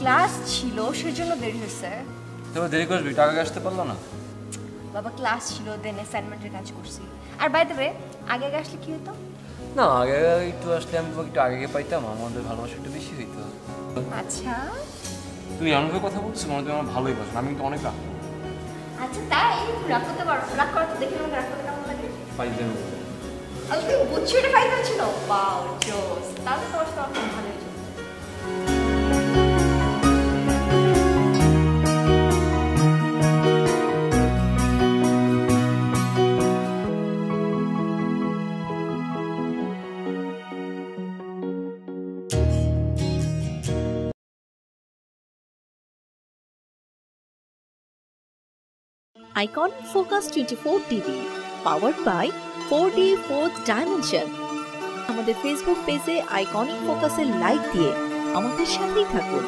Class ছিল সেজন্য দেরি হয়েছে। তবে দেরি করবি, টাকা আসতে পারলো না। বাবা ক্লাস ছিল, দেন অ্যাসাইনমেন্টের কাজ করছি। আর বাই দ্য ওয়ে, আগে আগে আসলে কি হতো? না, আগে একটু আসলে আমি একটু আগে পাইতাম, আমাদের ভালোবাসা একটু বেশি হইতো। আচ্ছা তুই এমনভাবে কথা বলছিস মনে হয় আমার ভালোই বাসো, আমি কিন্তু অনেক রাগ। আচ্ছা তাই রাগ করতে পারো? রাগ করা তো দেখে আমাকে রাগ করতে কেমন লাগে? পাইতাম। আমি তুমি বুঝছো এটা ফাইনাল ছিল? ওয়াও জোস, তাহলে তোমার সাথে আমার ভালো হয়েছে। Iconic Focus 24 TV, powered by 4D Fourth Dimension. আমাদের ফেসবুক পেজে আইকনিক ফোকাসের লাইক দিয়ে আমাদের সাথেই থাকুন।